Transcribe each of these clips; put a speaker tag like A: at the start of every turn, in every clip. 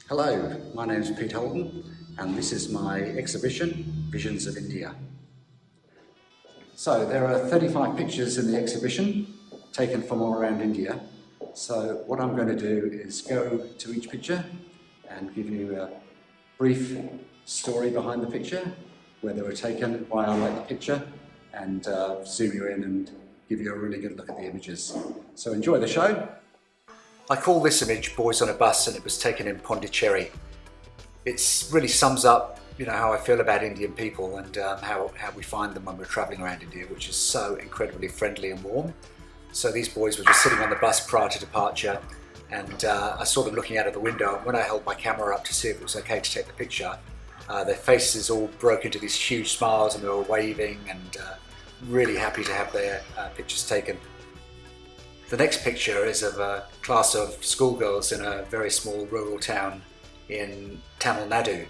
A: Hello, my name is Pete Holden and this is my exhibition, Visions of India. So there are 35 pictures in the exhibition taken from all around India. So what I'm going to do is go to each picture and give you a brief story behind the picture, where they were taken, why I like the picture, and zoom you in and give you a really good look at the images. So enjoy the show. I call this image Boys on a Bus, and it was taken in Pondicherry. It really sums up, how I feel about Indian people and how we find them when we're travelling around India, which is so incredibly friendly and warm. So these boys were just sitting on the bus prior to departure, and I saw them looking out of the window, and when I held my camera up to see if it was okay to take the picture, their faces all broke into these huge smiles and they were waving and really happy to have their pictures taken. The next picture is of a class of schoolgirls in a very small rural town in Tamil Nadu.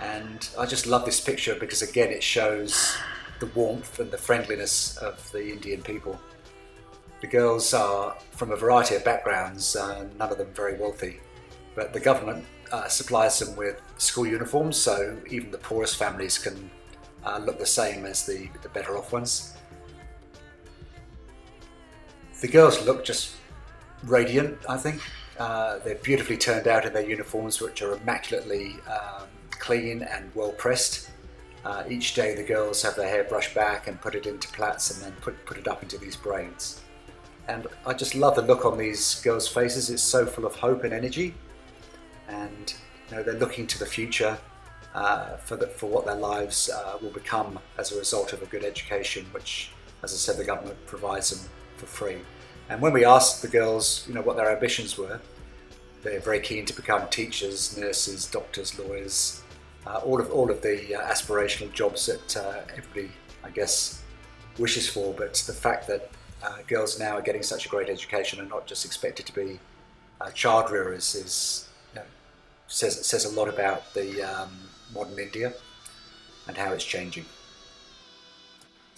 A: And I just love this picture because again it shows the warmth and the friendliness of the Indian people. The girls are from a variety of backgrounds, none of them very wealthy, but the government supplies them with school uniforms, so even the poorest families can look the same as the better off ones. The girls look just radiant, I think. They're beautifully turned out in their uniforms, which are immaculately clean and well pressed. Each day the girls have their hair brushed back and put it into plaits and then put it up into these braids. And I just love the look on these girls' faces. It's so full of hope and energy, and they're looking to the future for what their lives will become as a result of a good education, which, as I said, the government provides them for free. And when we asked the girls, what their ambitions were, they're very keen to become teachers, nurses, doctors, lawyers, all of the aspirational jobs that everybody, I guess, wishes for. But the fact that girls now are getting such a great education and not just expected to be child rearers says a lot about the modern India and how it's changing.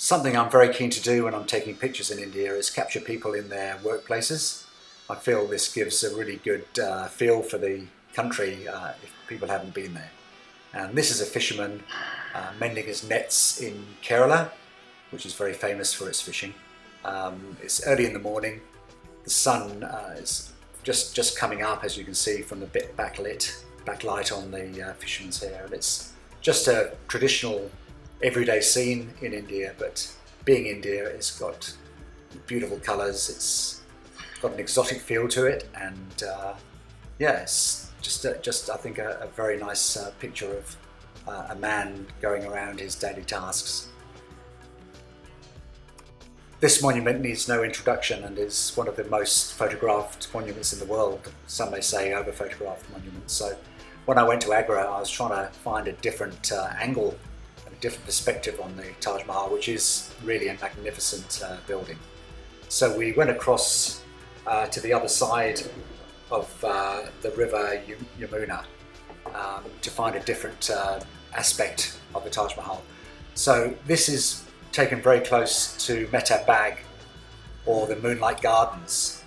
A: Something I'm very keen to do when I'm taking pictures in India is capture people in their workplaces. I feel this gives a really good feel for the country if people haven't been there. And this is a fisherman mending his nets in Kerala, which is very famous for its fishing. It's early in the morning. The sun is just coming up, as you can see from the bit backlight on the fisherman's hair. And it's just a traditional everyday scene in India, but being India, it's got beautiful colours, it's got an exotic feel to it, and it's just I think a very nice picture of a man going around his daily tasks. This monument needs no introduction and is one of the most photographed monuments in the world. Some may say over-photographed monuments. So when I went to Agra, I was trying to find a different angle, different perspective on the Taj Mahal, which is really a magnificent building. So we went across to the other side of the river Yamuna to find a different aspect of the Taj Mahal. So this is taken very close to Mehtab Bagh, or the Moonlight Gardens,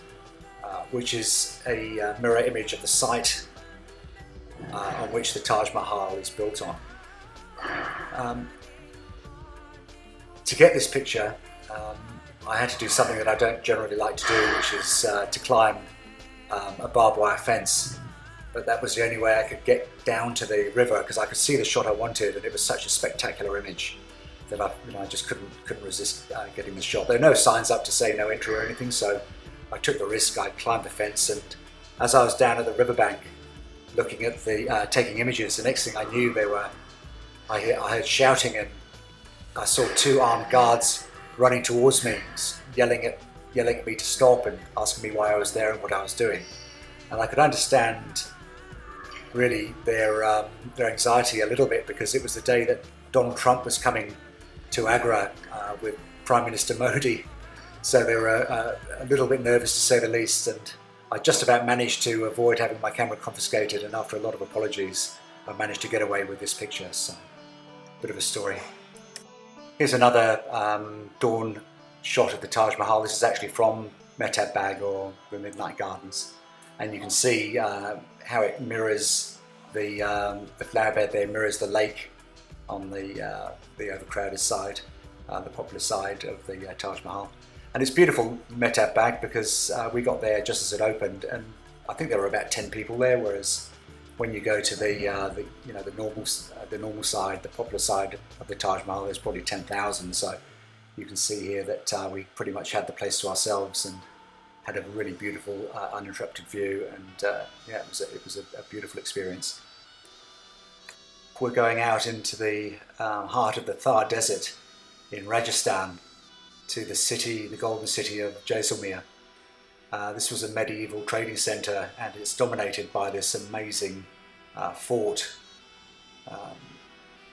A: which is a mirror image of the site on which the Taj Mahal is built on. To get this picture, I had to do something that I don't generally like to do, which is to climb a barbed wire fence. But that was the only way I could get down to the river, because I could see the shot I wanted, and it was such a spectacular image that I just couldn't resist getting the shot. There are no signs up to say no entry or anything, so I took the risk. I climbed the fence, and as I was down at the riverbank looking at the taking images, the next thing I knew, I heard shouting, and I saw two armed guards running towards me, yelling at me to stop and asking me why I was there and what I was doing. And I could understand really their anxiety a little bit, because it was the day that Donald Trump was coming to Agra with Prime Minister Modi. So they were a little bit nervous, to say the least, and I just about managed to avoid having my camera confiscated, and after a lot of apologies I managed to get away with this picture. So, bit of a story. Here's another dawn shot of the Taj Mahal. This is actually from Mehtab Bag or the Midnight Gardens, and you can see how it mirrors the flower bed there mirrors the lake on the overcrowded side, the popular side of the Taj Mahal. And it's beautiful, Mehtab Bag, because we got there just as it opened, and I think there were about 10 people there, whereas when you go to the normal side, the popular side of the Taj Mahal, there's probably 10,000. So you can see here that we pretty much had the place to ourselves and had a really beautiful uninterrupted view, and yeah, it was a beautiful experience. We're going out into the heart of the Thar Desert in Rajasthan to the golden city of Jaisalmer. This was a medieval trading centre, and it's dominated by this amazing fort,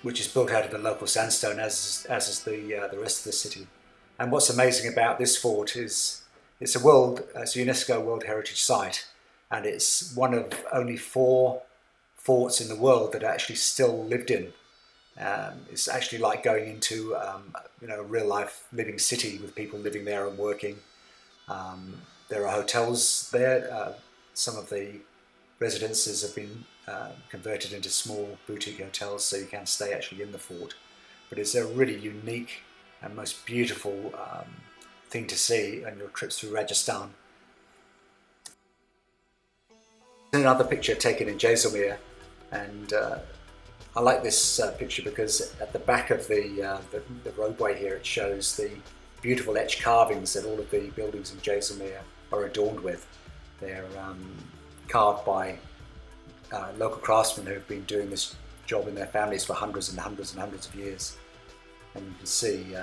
A: which is built out of the local sandstone, as is the rest of the city. And what's amazing about this fort is it's a UNESCO World Heritage Site, and it's one of only 4 forts in the world that are actually still lived in. It's actually like going into a real life living city with people living there and working. There are hotels there. Some of the residences have been converted into small boutique hotels, so you can stay actually in the fort. But it's a really unique and most beautiful thing to see on your trips through Rajasthan. Another picture taken in Jaisalmer, and I like this picture because at the back of the roadway here, it shows the beautiful etched carvings that all of the buildings in Jaisalmer are adorned with. They're carved by local craftsmen who have been doing this job in their families for hundreds and hundreds and hundreds of years. And you can see,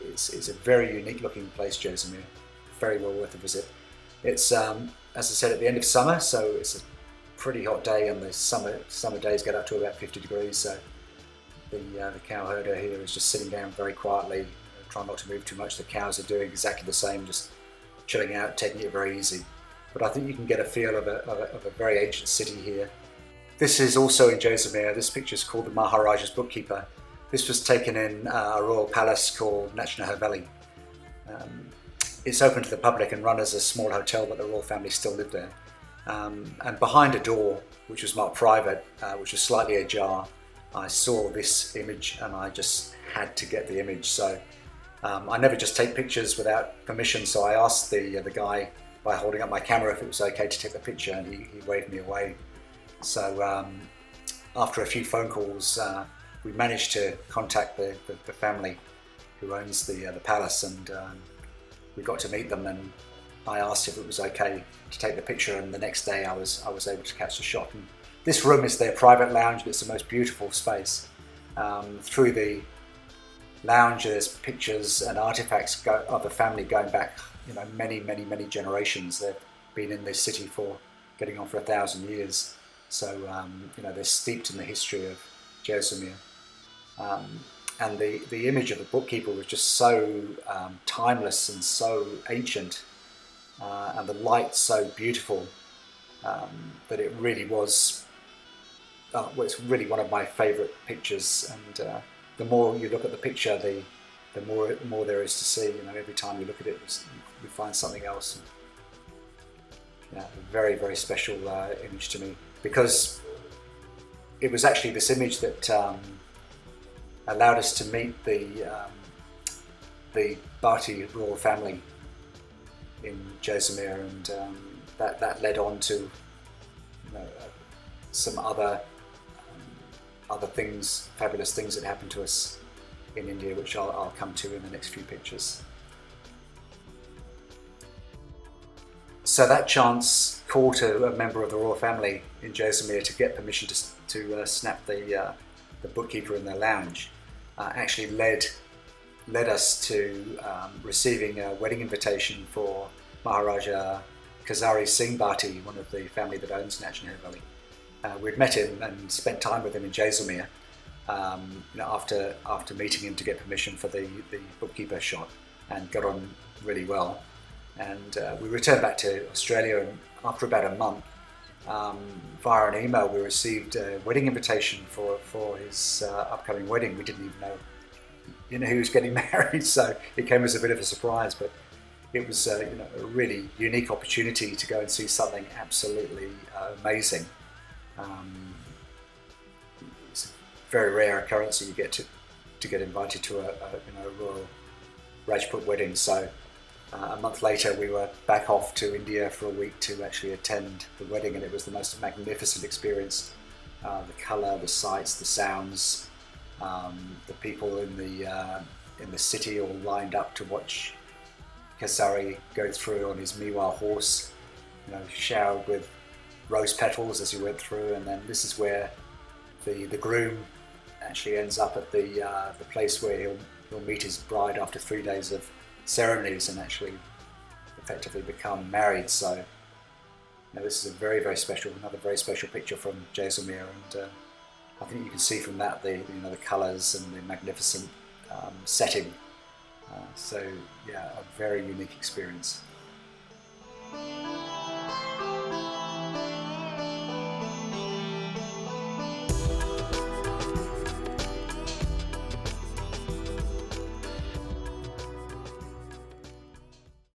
A: it's a very unique looking place, Jaisalmer. Very well worth a visit. It's, as I said, at the end of summer, so it's a pretty hot day, and the summer days get up to about 50 degrees. So the cow herder here is just sitting down very quietly, trying not to move too much. The cows are doing exactly the same, just chilling out, taking it very easy. But I think you can get a feel of a very ancient city here. This is also in Jaisalmer. This picture is called the Maharaja's Bookkeeper. This was taken in a royal palace called National Haveli. It's open to the public and run as a small hotel, but the royal family still live there. And behind a door, which was marked private, which was slightly ajar, I saw this image and I just had to get the image. So I never just take pictures without permission, so I asked the guy by holding up my camera if it was okay to take the picture, and he waved me away. So after a few phone calls, we managed to contact the family who owns the palace, and we got to meet them, and I asked if it was okay to take the picture, and the next day I was able to catch the shot. And this room is their private lounge, and it's the most beautiful space. Through the lounge there's pictures and artifacts of the family going back many generations. They've been in this city for getting on for 1,000 years, so they're steeped in the history of Jaisalmer. And the image of the bookkeeper was just so timeless and so ancient, and the light so beautiful, that it really was, it's really one of my favourite pictures. And the more you look at the picture, the more there is to see. Every time you look at it, you find something else. Yeah, a very, very special image to me, because it was actually this image that allowed us to meet the Bhatti royal family in Jaisalmer, and that led on to some other things, fabulous things that happened to us in India, which I'll come to in the next few pictures. So that chance call to a member of the royal family in Jaisalmer to get permission to snap the bookkeeper in their lounge actually led us to receiving a wedding invitation for Maharaja Khazari Singh Bhatti, one of the family that owns National Haveli. We'd met him and spent time with him in Jaisalmer after meeting him to get permission for the bookkeeper shot, and got on really well. And we returned back to Australia, and after about a month, via an email, we received a wedding invitation for his upcoming wedding. We didn't even know, who was getting married, so it came as a bit of a surprise. But it was a really unique opportunity to go and see something absolutely amazing. Um, it's a very rare occurrence that you get to get invited to a royal Rajput wedding. So a month later, we were back off to India for a week to actually attend the wedding, and it was the most magnificent experience. The colour, the sights, the sounds, the people in the city all lined up to watch Kesari go through on his Miwa horse, showered with rose petals as he went through. And then this is where the groom actually ends up at the place where he'll meet his bride after 3 days of ceremonies and actually effectively become married. So this is a very, very special, another very special picture from Jaisalmer, and I think you can see from that the colours and the magnificent setting. So yeah, a very unique experience.